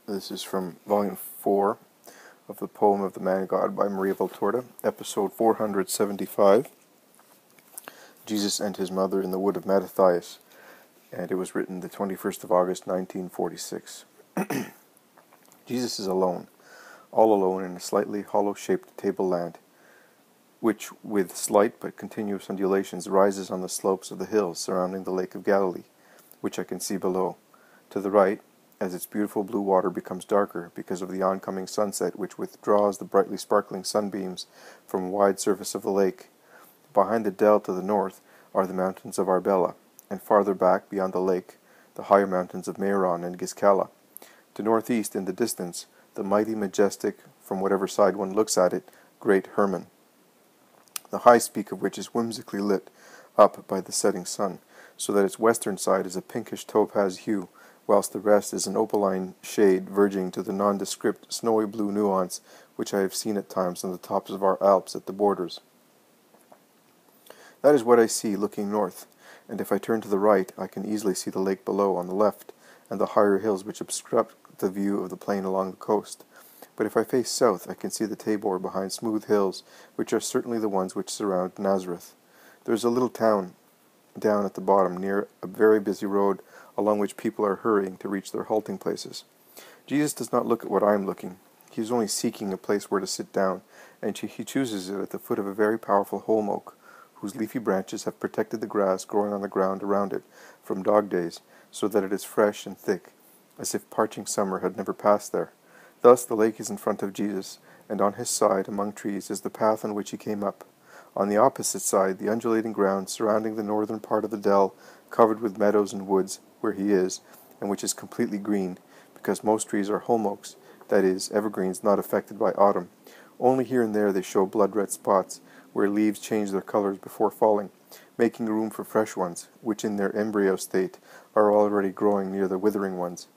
This is from Volume 4 of the Poem of the Man God by Maria Valtorta, episode 475, Jesus and His Mother in the Wood of Mattathias, and it was written the 21st of August, 1946. Jesus is alone, all alone in a slightly hollow-shaped tableland, which, with slight but continuous undulations, rises on the slopes of the hills surrounding the Lake of Galilee, which I can see below. To the right, as its beautiful blue water becomes darker because of the oncoming sunset which withdraws the brightly sparkling sunbeams from a wide surface of the lake. Behind the dell to the north are the mountains of Arbela, and farther back beyond the lake, the higher mountains of Meron and Giscala. To northeast in the distance, the mighty, majestic, from whatever side one looks at it, great Hermon, the high peak of which is whimsically lit up by the setting sun, so that its western side is a pinkish topaz hue, whilst the rest is an opaline shade verging to the nondescript snowy blue nuance which I have seen at times on the tops of our Alps at the borders. That is what I see looking north, and if I turn to the right I can easily see the lake below on the left, and the higher hills which obstruct the view of the plain along the coast. But if I face south I can see the Tabor behind smooth hills, which are certainly the ones which surround Nazareth. There is a little town down at the bottom, near a very busy road along which people are hurrying to reach their halting places. Jesus does not look at what I am looking. He is only seeking a place where to sit down, and he chooses it at the foot of a very powerful holm oak, whose leafy branches have protected the grass growing on the ground around it from dog days, so that it is fresh and thick, as if parching summer had never passed there. Thus the lake is in front of Jesus, and on his side, among trees, is the path on which he came up. On the opposite side, the undulating ground surrounding the northern part of the dell, covered with meadows and woods, where he is, and which is completely green, because most trees are holm oaks, that is, evergreens not affected by autumn. Only here and there they show blood-red spots, where leaves change their colors before falling, making room for fresh ones, which in their embryo state are already growing near the withering ones.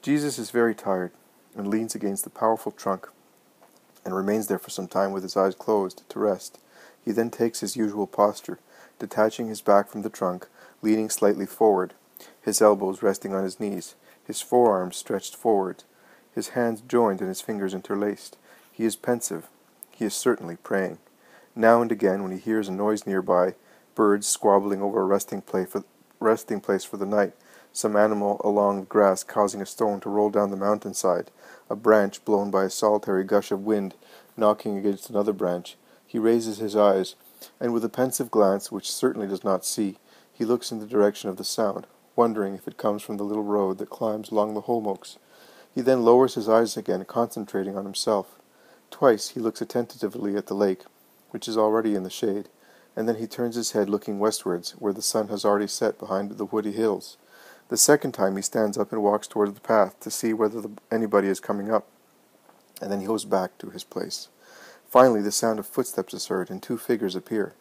Jesus is very tired, and leans against the powerful trunk, and remains there for some time with his eyes closed, to rest. He then takes his usual posture, detaching his back from the trunk, leaning slightly forward, his elbows resting on his knees, his forearms stretched forward, his hands joined and his fingers interlaced. He is pensive. He is certainly praying. Now and again, when he hears a noise nearby, birds squabbling over a resting place for the night, some animal along the grass causing a stone to roll down the mountainside, a branch blown by a solitary gush of wind knocking against another branch, he raises his eyes, and with a pensive glance which certainly does not see, he looks in the direction of the sound, wondering if it comes from the little road that climbs along the holm oaks. He then lowers his eyes again, concentrating on himself. Twice he looks attentively at the lake, which is already in the shade, and then he turns his head looking westwards, where the sun has already set behind the woody hills. The second time he stands up and walks toward the path to see whether anybody is coming up, and then he goes back to his place. Finally the sound of footsteps is heard, and two figures appear,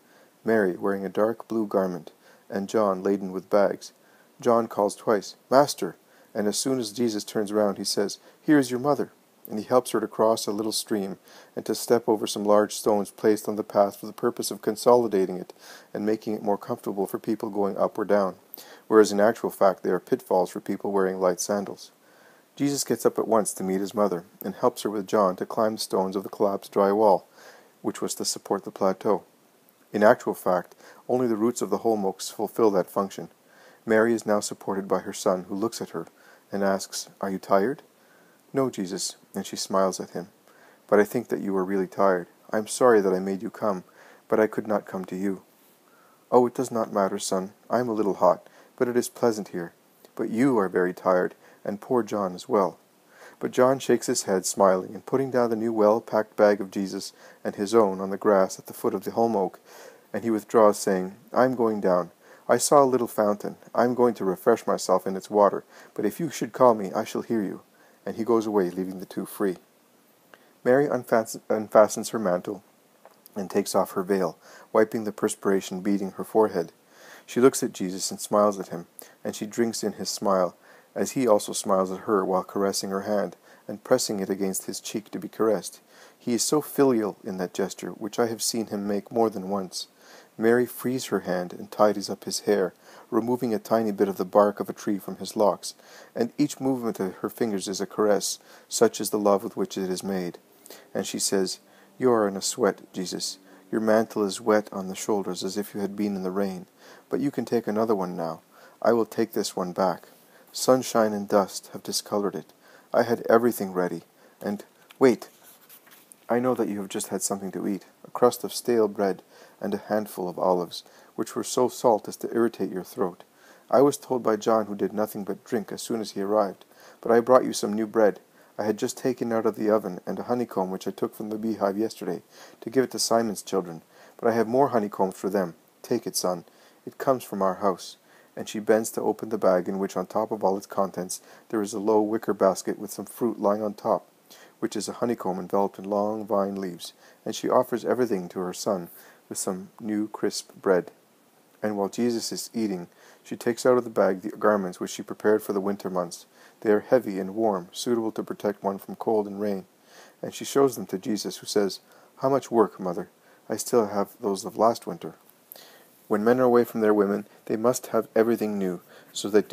Mary, wearing a dark blue garment, and John, laden with bags. John calls twice, "Master!" and as soon as Jesus turns round he says, "Here is your mother," and he helps her to cross a little stream, and to step over some large stones placed on the path for the purpose of consolidating it, and making it more comfortable for people going up or down, whereas in actual fact they are pitfalls for people wearing light sandals. Jesus gets up at once to meet his mother, and helps her with John to climb the stones of the collapsed dry wall, which was to support the plateau. In actual fact, only the roots of the holm oaks fulfill that function. Mary is now supported by her son, who looks at her, and asks, "Are you tired?" "No, Jesus," and she smiles at him. "But I think that you are really tired. I am sorry that I made you come, but I could not come to you." "Oh, it does not matter, son. I am a little hot, but it is pleasant here. But you are very tired, and poor John as well." But John shakes his head, smiling, and putting down the new well-packed bag of Jesus and his own on the grass at the foot of the holm oak, and he withdraws, saying, "I am going down. I saw a little fountain. I am going to refresh myself in its water, but if you should call me, I shall hear you." And he goes away, leaving the two free. Mary unfastens her mantle and takes off her veil, wiping the perspiration beading her forehead. She looks at Jesus and smiles at him, and she drinks in his smile, as he also smiles at her while caressing her hand, and pressing it against his cheek to be caressed. He is so filial in that gesture, which I have seen him make more than once. Mary frees her hand and tidies up his hair, removing a tiny bit of the bark of a tree from his locks, and each movement of her fingers is a caress, such is the love with which it is made. And she says, "You are in a sweat, Jesus. Your mantle is wet on the shoulders as if you had been in the rain. But you can take another one now. I will take this one back. Sunshine and dust have discolored it. I had everything ready. And, wait, I know that you have just had something to eat, a crust of stale bread and a handful of olives, which were so salt as to irritate your throat. I was told by John, who did nothing but drink as soon as he arrived, but I brought you some new bread. I had just taken out of the oven, and a honeycomb which I took from the beehive yesterday, to give it to Simon's children. But I have more honeycombs for them. Take it, son. It comes from our house." And she bends to open the bag, in which on top of all its contents there is a low wicker basket with some fruit lying on top, which is a honeycomb enveloped in long vine leaves, and she offers everything to her son with some new crisp bread. And while Jesus is eating, she takes out of the bag the garments which she prepared for the winter months. They are heavy and warm, suitable to protect one from cold and rain. And she shows them to Jesus, who says, "How much work, mother? I still have those of last winter." When men are away from their women, they must have everything new, so that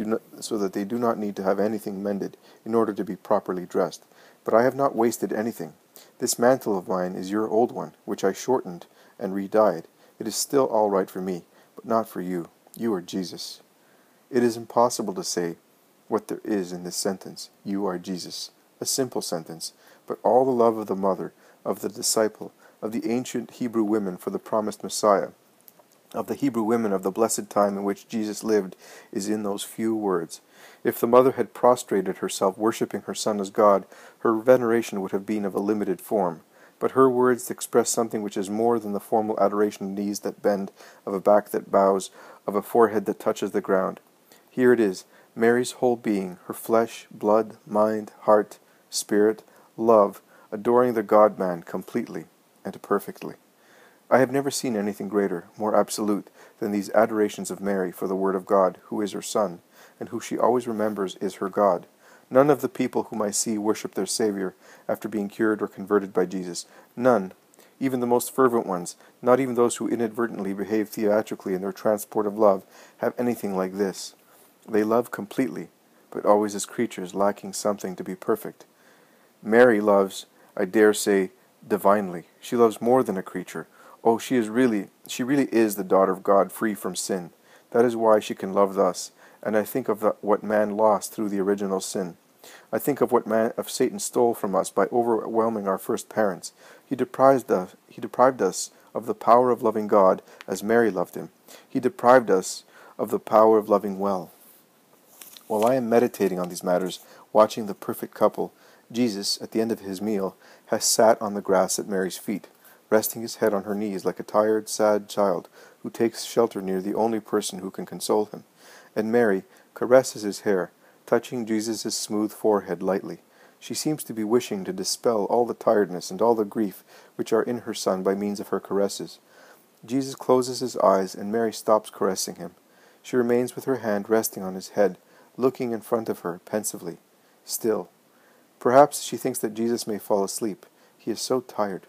they do not need to have anything mended, in order to be properly dressed. But I have not wasted anything. This mantle of mine is your old one, which I shortened and re-dyed. It is still all right for me, but not for you. You are Jesus. It is impossible to say what there is in this sentence, "You are Jesus." A simple sentence, but all the love of the mother, of the disciple, of the ancient Hebrew women for the promised Messiah, of the Hebrew women of the blessed time in which Jesus lived, is in those few words. If the mother had prostrated herself, worshipping her son as God, her veneration would have been of a limited form. But her words express something which is more than the formal adoration of knees that bend, of a back that bows, of a forehead that touches the ground. Here it is, Mary's whole being, her flesh, blood, mind, heart, spirit, love, adoring the God-man completely and perfectly. I have never seen anything greater, more absolute, than these adorations of Mary for the Word of God, who is her Son, and who she always remembers is her God. None of the people whom I see worship their Savior after being cured or converted by Jesus. None, even the most fervent ones, not even those who inadvertently behave theatrically in their transport of love, have anything like this. They love completely, but always as creatures lacking something to be perfect. Mary loves, I dare say, divinely. She loves more than a creature. Oh, she really is the daughter of God, free from sin. That is why she can love thus. And I think of what man lost through the original sin. I think of what Satan stole from us by overwhelming our first parents. He deprived us of the power of loving God as Mary loved him. He deprived us of the power of loving well. While I am meditating on these matters, watching the perfect couple, Jesus, at the end of his meal, has sat on the grass at Mary's feet, resting his head on her knees like a tired, sad child who takes shelter near the only person who can console him. And Mary caresses his hair, touching Jesus' smooth forehead lightly. She seems to be wishing to dispel all the tiredness and all the grief which are in her son by means of her caresses. Jesus closes his eyes, and Mary stops caressing him. She remains with her hand resting on his head, looking in front of her pensively, still. Perhaps she thinks that Jesus may fall asleep. He is so tired.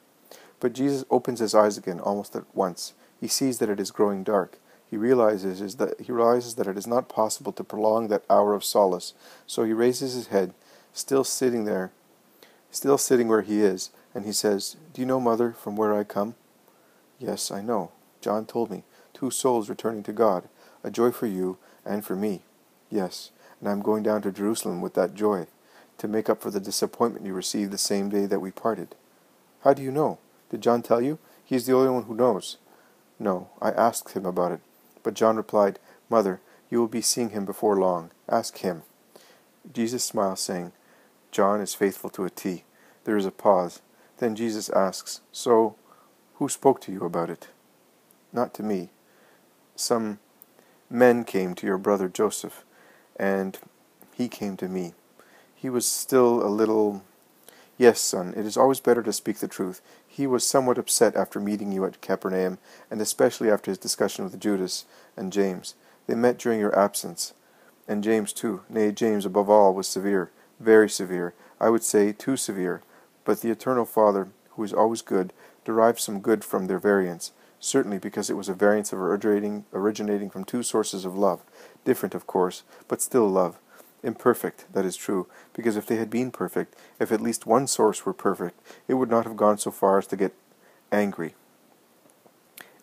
But Jesus opens his eyes again almost at once. He sees that it is growing dark. He realizes that it is not possible to prolong that hour of solace. So he raises his head, still sitting where he is, and he says, "Do you know, Mother, from where I come?" "Yes, I know. John told me. 2 souls returning to God. A joy for you and for me." "Yes, and I am going down to Jerusalem with that joy, to make up for the disappointment you received the same day that we parted." "How do you know? Did John tell you? He is the only one who knows." "No, I asked him about it. But John replied, 'Mother, you will be seeing him before long. Ask him.'" Jesus smiles, saying, "John is faithful to a T." There is a pause. Then Jesus asks, "So, who spoke to you about it?" "Not to me. Some men came to your brother Joseph, and he came to me. He was still a little—" "Yes, son, it is always better to speak the truth. He was somewhat upset after meeting you at Capernaum, and especially after his discussion with Judas and James. They met during your absence. And James too. Nay, James above all was severe, very severe. I would say too severe. But the Eternal Father, who is always good, derives some good from their variance. Certainly, because it was a variance of originating from two sources of love, different, of course, but still love. Imperfect, that is true, because if they had been perfect, if at least one source were perfect, it would not have gone so far as to get angry.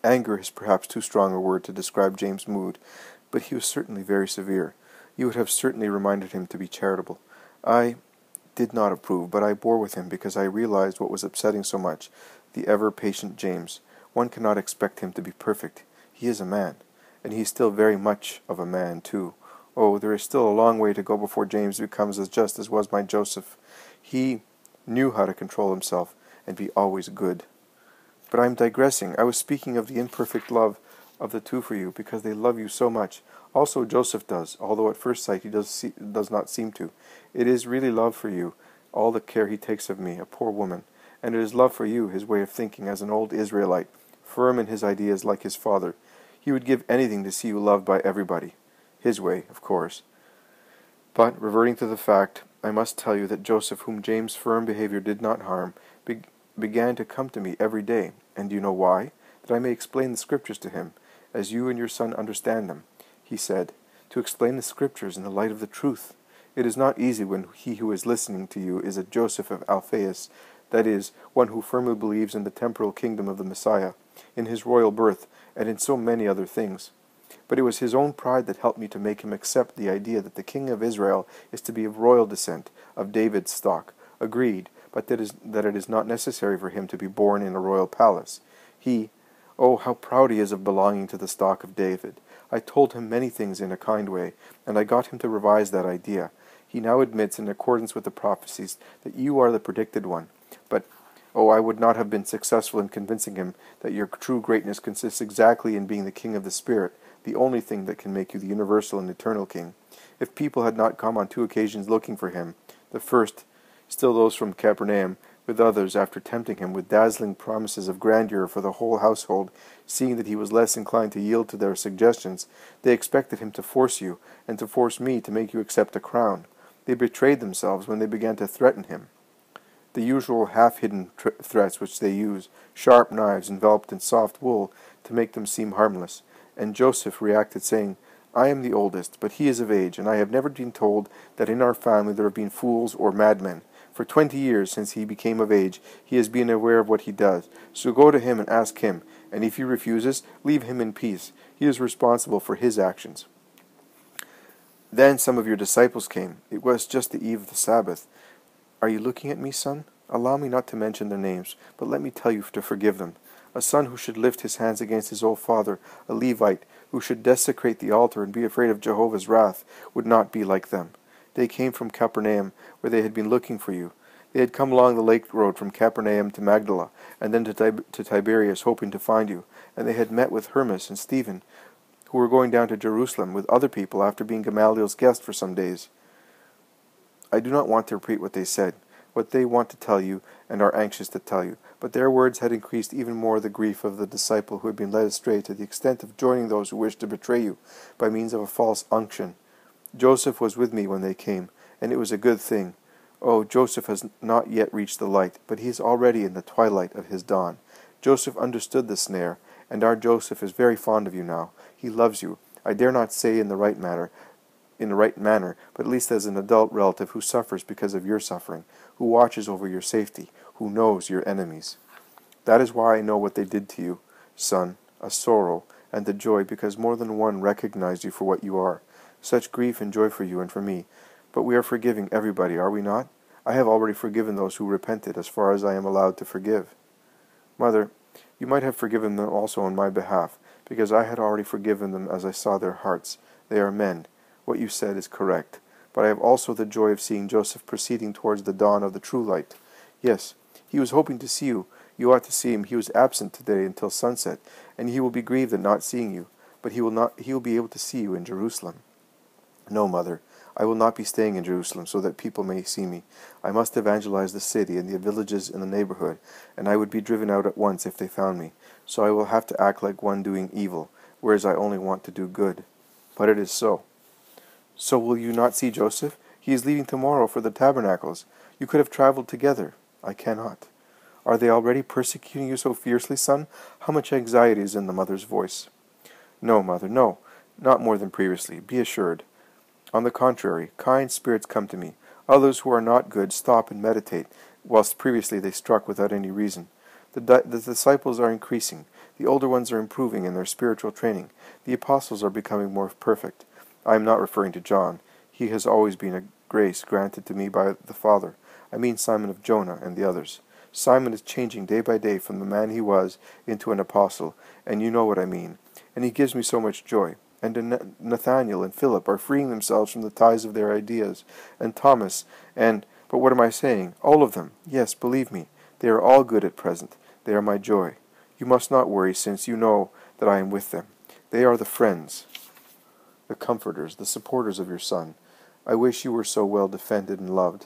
Anger is perhaps too strong a word to describe James' mood, but he was certainly very severe. You would have certainly reminded him to be charitable. I did not approve, but I bore with him because I realized what was upsetting so much, the ever-patient James. One cannot expect him to be perfect. He is a man, and he is still very much of a man, too. Oh, there is still a long way to go before James becomes as just as was my Joseph. He knew how to control himself and be always good. But I am digressing. I was speaking of the imperfect love of the two for you, because they love you so much. Also Joseph does, although at first sight he does not seem to. It is really love for you, all the care he takes of me, a poor woman. And it is love for you, his way of thinking as an old Israelite, firm in his ideas like his father. He would give anything to see you loved by everybody. His way, of course. But, reverting to the fact, I must tell you that Joseph, whom James' firm behavior did not harm, began to come to me every day. And do you know why? That I may explain the Scriptures to him, as you and your son understand them. He said, to explain the Scriptures in the light of the truth. It is not easy when he who is listening to you is a Joseph of Alphaeus, that is, one who firmly believes in the temporal kingdom of the Messiah, in his royal birth, and in so many other things. But it was his own pride that helped me to make him accept the idea that the king of Israel is to be of royal descent, of David's stock. Agreed, but that it is not necessary for him to be born in a royal palace. Oh, how proud he is of belonging to the stock of David. I told him many things in a kind way, and I got him to revise that idea. He now admits, in accordance with the prophecies, that you are the predicted one. But, I would not have been successful in convincing him that your true greatness consists exactly in being the king of the Spirit, the only thing that can make you the universal and eternal king. If people had not come on 2 occasions looking for him, the first, still those from Capernaum, with others, after tempting him with dazzling promises of grandeur for the whole household, seeing that he was less inclined to yield to their suggestions, they expected him to force you, and to force me to make you accept a crown. They betrayed themselves when they began to threaten him. The usual half-hidden threats which they use, sharp knives enveloped in soft wool, to make them seem harmless. And Joseph reacted, saying, I am the oldest, but he is of age, and I have never been told that in our family there have been fools or madmen. For 20 years, since he became of age, he has been aware of what he does. So go to him and ask him, and if he refuses, leave him in peace. He is responsible for his actions. Then some of your disciples came. It was just the eve of the Sabbath. Are you looking at me, son? Allow me not to mention their names, but let me tell you to forgive them. A son who should lift his hands against his old father, a Levite, who should desecrate the altar and be afraid of Jehovah's wrath, would not be like them. They came from Capernaum, where they had been looking for you. They had come along the lake road from Capernaum to Magdala, and then to Tiberias, hoping to find you. And they had met with Hermas and Stephen, who were going down to Jerusalem with other people after being Gamaliel's guest for some days. I do not want to repeat what they said, what they want to tell you and are anxious to tell you, but their words had increased even more the grief of the disciple who had been led astray to the extent of joining those who wished to betray you by means of a false unction. Joseph was with me when they came, and it was a good thing. Oh, Joseph has not yet reached the light, but he is already in the twilight of his dawn. Joseph understood the snare, and our Joseph is very fond of you now. He loves you. I dare not say in the right manner, but at least as an adult relative who suffers because of your suffering, who watches over your safety, who knows your enemies. That is why I know what they did to you, son, a sorrow and a joy, because more than one recognized you for what you are. Such grief and joy for you and for me. But we are forgiving everybody, are we not? I have already forgiven those who repented, as far as I am allowed to forgive. Mother, you might have forgiven them also on my behalf, because I had already forgiven them as I saw their hearts. They are men. What you said is correct. But I have also the joy of seeing Joseph proceeding towards the dawn of the true light. Yes, he was hoping to see you. You ought to see him. He was absent today until sunset, and he will be grieved at not seeing you. But he will be able to see you in Jerusalem. No, Mother, I will not be staying in Jerusalem so that people may see me. I must evangelize the city and the villages in the neighborhood, and I would be driven out at once if they found me. So I will have to act like one doing evil, whereas I only want to do good. But it is so. So will you not see Joseph? He is leaving tomorrow for the tabernacles. You could have traveled together. I cannot. Are they already persecuting you so fiercely, son? How much anxiety is in the mother's voice. No, mother, no, not more than previously, be assured. On the contrary, kind spirits come to me. Others who are not good stop and meditate, whilst previously they struck without any reason. The disciples are increasing. The older ones are improving in their spiritual training. The apostles are becoming more perfect. I am not referring to John. He has always been a grace granted to me by the Father. I mean Simon of Jonah and the others. Simon is changing day by day from the man he was into an apostle, and you know what I mean. And he gives me so much joy. And Nathaniel and Philip are freeing themselves from the ties of their ideas, and Thomas, but what am I saying? All of them. Yes, believe me, they are all good at present. They are my joy. You must not worry, since you know that I am with them. They are the friends, the comforters, the supporters of your son. I wish you were so well defended and loved.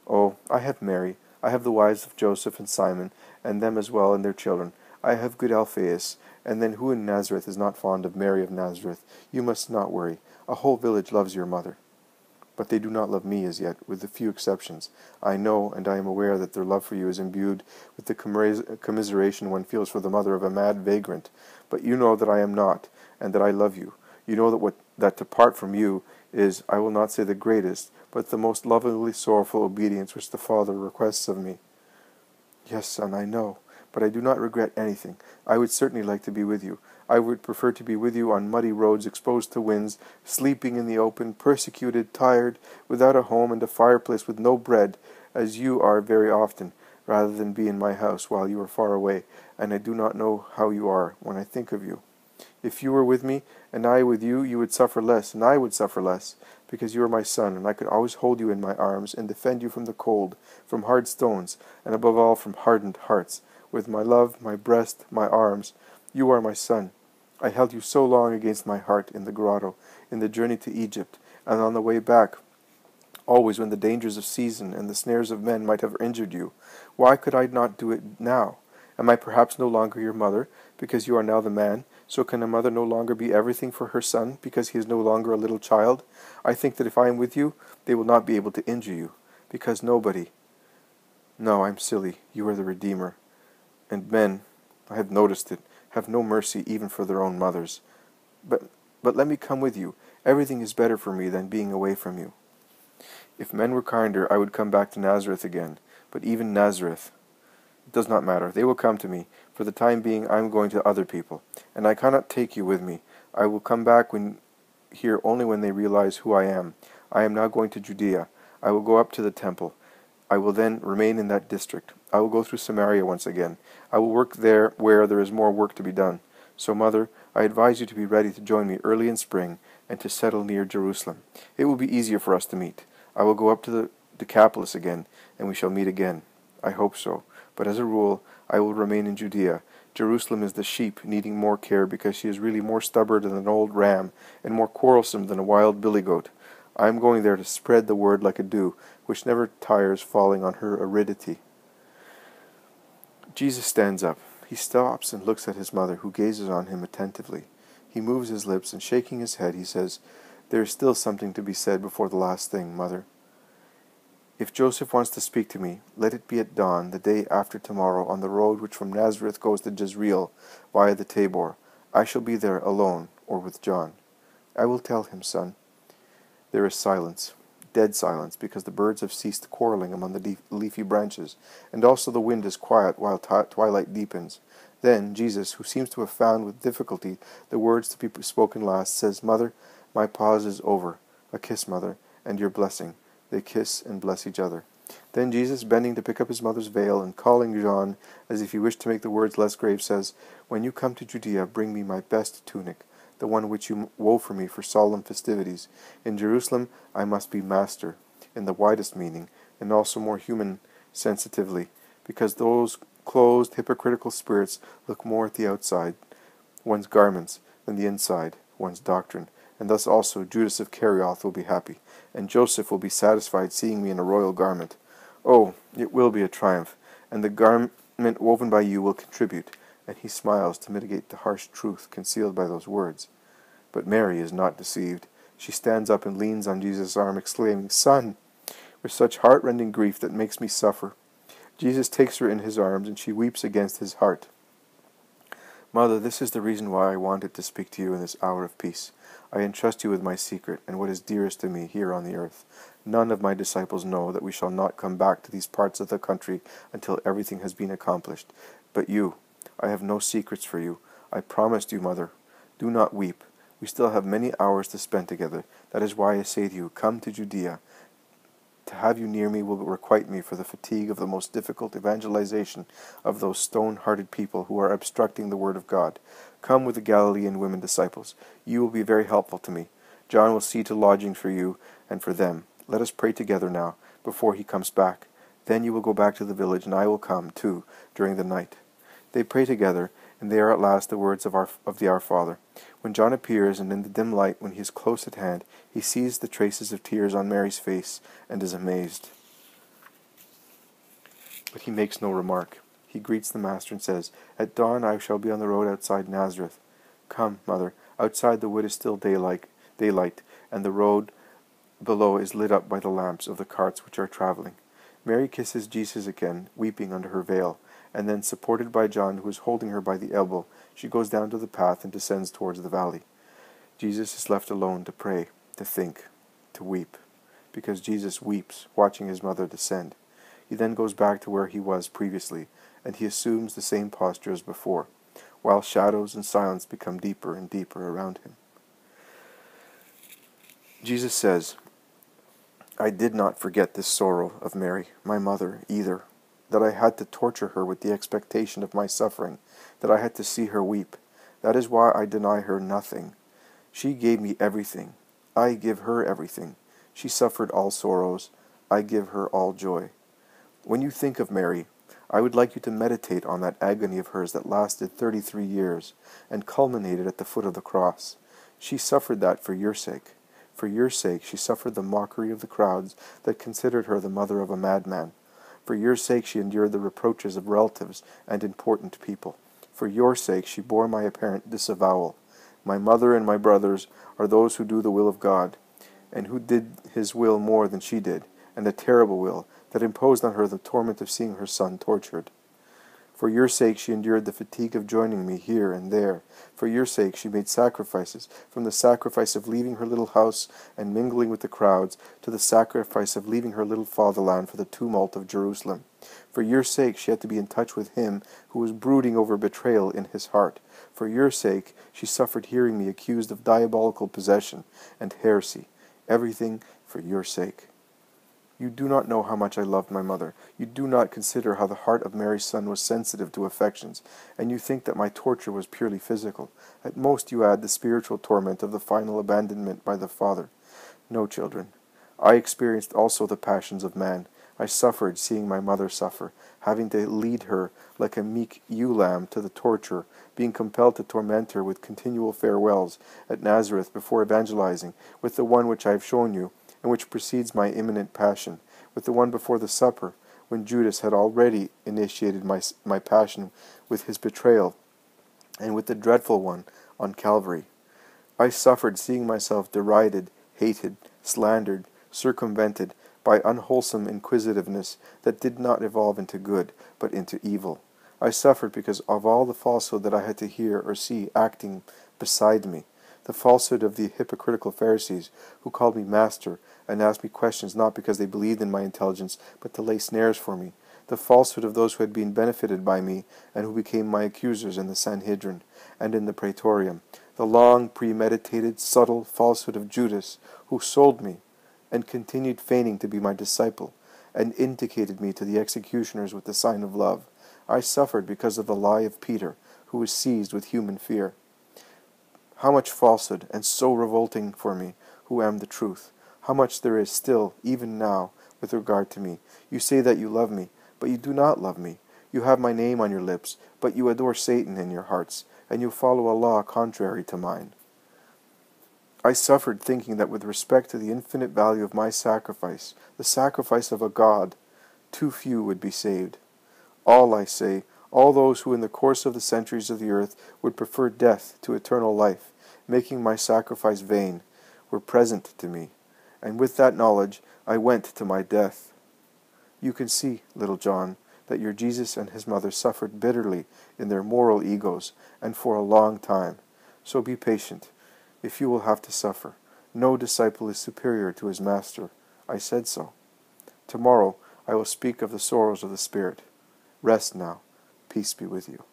Oh, I have Mary, I have the wives of Joseph and Simon, and them as well and their children. I have good Alphaeus, and then who in Nazareth is not fond of Mary of Nazareth? You must not worry. A whole village loves your mother. But they do not love me as yet, with a few exceptions. I know, and I am aware that their love for you is imbued with the commiseration one feels for the mother of a mad vagrant. But you know that I am not, and that I love you. You know that to part from you is, I will not say the greatest, but the most lovingly sorrowful obedience which the Father requests of me. Yes, son, I know, but I do not regret anything. I would certainly like to be with you. I would prefer to be with you on muddy roads exposed to winds, sleeping in the open, persecuted, tired, without a home and a fireplace with no bread, as you are very often, rather than be in my house while you are far away, and I do not know how you are when I think of you. If you were with me, and I with you, you would suffer less, and I would suffer less, because you are my son, and I could always hold you in my arms, and defend you from the cold, from hard stones, and above all from hardened hearts. With my love, my breast, my arms, you are my son. I held you so long against my heart in the grotto, in the journey to Egypt, and on the way back, always when the dangers of season and the snares of men might have injured you. Why could I not do it now? Am I perhaps no longer your mother, because you are now the man? So can a mother no longer be everything for her son, because he is no longer a little child? I think that if I am with you, they will not be able to injure you, because nobody... No, I'm silly. You are the Redeemer. And men, I have noticed it, have no mercy even for their own mothers. But let me come with you. Everything is better for me than being away from you. If men were kinder, I would come back to Nazareth again. But even Nazareth... It does not matter. They will come to me. For the time being, I am going to other people, and I cannot take you with me. I will come back here only when they realize who I am. I am now going to Judea. I will go up to the temple. I will then remain in that district. I will go through Samaria once again. I will work there where there is more work to be done. So, mother, I advise you to be ready to join me early in spring and to settle near Jerusalem. It will be easier for us to meet. I will go up to the Decapolis again, and we shall meet again. I hope so. But as a rule, I will remain in Judea. Jerusalem is the sheep, needing more care because she is really more stubborn than an old ram and more quarrelsome than a wild billy goat. I am going there to spread the word like a dew, which never tires falling on her aridity. Jesus stands up. He stops and looks at his mother, who gazes on him attentively. He moves his lips, and shaking his head, he says, "There is still something to be said before the last thing, mother. If Joseph wants to speak to me, let it be at dawn, the day after tomorrow, on the road which from Nazareth goes to Jezreel, via the Tabor. I shall be there alone, or with John. I will tell him, son." There is silence, dead silence, because the birds have ceased quarreling among the leafy branches, and also the wind is quiet while twilight deepens. Then Jesus, who seems to have found with difficulty the words to be spoken last, says, "Mother, my pause is over. A kiss, mother, and your blessing." They kiss and bless each other. Then Jesus, bending to pick up his mother's veil, and calling John, as if he wished to make the words less grave, says, "When you come to Judea, bring me my best tunic, the one which you wove for me for solemn festivities. In Jerusalem I must be master, in the widest meaning, and also more human sensitively, because those closed, hypocritical spirits look more at the outside, one's garments, than the inside, one's doctrine. And thus also Judas of Kerioth will be happy, and Joseph will be satisfied seeing me in a royal garment. Oh, it will be a triumph, and the garment woven by you will contribute." And he smiles to mitigate the harsh truth concealed by those words. But Mary is not deceived. She stands up and leans on Jesus' arm, exclaiming, "Son," with such heart-rending grief that makes me suffer. Jesus takes her in his arms, and she weeps against his heart. Mother, this is the reason why I wanted to speak to you in this hour of peace. I entrust you with my secret, and what is dearest to me here on the earth. None of my disciples know that we shall not come back to these parts of the country until everything has been accomplished. But you, I have no secrets for you. I promised you, Mother. Do not weep. We still have many hours to spend together. That is why I say to you, come to Judea. To have you near me will requite me for the fatigue of the most difficult evangelization of those stone-hearted people who are obstructing the word of God. Come with the Galilean women disciples. You will be very helpful to me. John will see to lodgings for you and for them. Let us pray together now, before he comes back. Then you will go back to the village, and I will come, too, during the night. They pray together, and they are at last the words of the Our Father. When John appears, and in the dim light, when he is close at hand, he sees the traces of tears on Mary's face, and is amazed. But he makes no remark. He greets the Master and says, At dawn I shall be on the road outside Nazareth. Come, Mother, outside the wood is still daylight, and the road below is lit up by the lamps of the carts which are traveling. Mary kisses Jesus again, weeping under her veil, and then, supported by John, who is holding her by the elbow, she goes down to the path and descends towards the valley. Jesus is left alone to pray, to think, to weep, because Jesus weeps, watching his mother descend. He then goes back to where he was previously, and he assumes the same posture as before, while shadows and silence become deeper and deeper around him. Jesus says, I did not forget this sorrow of Mary, my mother, either, that I had to torture her with the expectation of my suffering, that I had to see her weep. That is why I deny her nothing. She gave me everything. I give her everything. She suffered all sorrows. I give her all joy. When you think of Mary, I would like you to meditate on that agony of hers that lasted 33 years and culminated at the foot of the cross. She suffered that for your sake. For your sake she suffered the mockery of the crowds that considered her the mother of a madman. For your sake she endured the reproaches of relatives and important people. For your sake she bore my apparent disavowal. My mother and my brothers are those who do the will of God, and who did his will more than she did, and a terrible will that imposed on her the torment of seeing her son tortured. For your sake she endured the fatigue of joining me here and there. For your sake she made sacrifices, from the sacrifice of leaving her little house and mingling with the crowds, to the sacrifice of leaving her little fatherland for the tumult of Jerusalem. For your sake she had to be in touch with him who was brooding over betrayal in his heart. For your sake she suffered hearing me accused of diabolical possession and heresy. Everything for your sake. You do not know how much I loved my mother. You do not consider how the heart of Mary's son was sensitive to affections, and you think that my torture was purely physical. At most you add the spiritual torment of the final abandonment by the Father. No, children. I experienced also the passions of man. I suffered seeing my mother suffer, having to lead her like a meek ewe-lamb to the torture, being compelled to torment her with continual farewells at Nazareth before evangelizing, with the one which I have shown you, and which precedes my imminent passion, with the one before the supper, when Judas had already initiated my passion with his betrayal, and with the dreadful one on Calvary. I suffered seeing myself derided, hated, slandered, circumvented by unwholesome inquisitiveness that did not evolve into good, but into evil. I suffered because of all the falsehood that I had to hear or see acting beside me, the falsehood of the hypocritical Pharisees, who called me master, and asked me questions not because they believed in my intelligence, but to lay snares for me, the falsehood of those who had been benefited by me, and who became my accusers in the Sanhedrin and in the Praetorium, the long, premeditated, subtle falsehood of Judas, who sold me, and continued feigning to be my disciple, and indicated me to the executioners with the sign of love. I suffered because of the lie of Peter, who was seized with human fear. How much falsehood, and so revolting for me, who am the truth. How much there is still, even now, with regard to me. You say that you love me, but you do not love me. You have my name on your lips, but you adore Satan in your hearts, and you follow a law contrary to mine. I suffered thinking that with respect to the infinite value of my sacrifice, the sacrifice of a God, too few would be saved. All, I say, all those who in the course of the centuries of the earth would prefer death to eternal life, making my sacrifice vain, were present to me, and with that knowledge I went to my death. You can see, little John, that your Jesus and his mother suffered bitterly in their moral egos, and for a long time. So be patient, if you will have to suffer. No disciple is superior to his master. I said so. Tomorrow I will speak of the sorrows of the Spirit. Rest now. Peace be with you.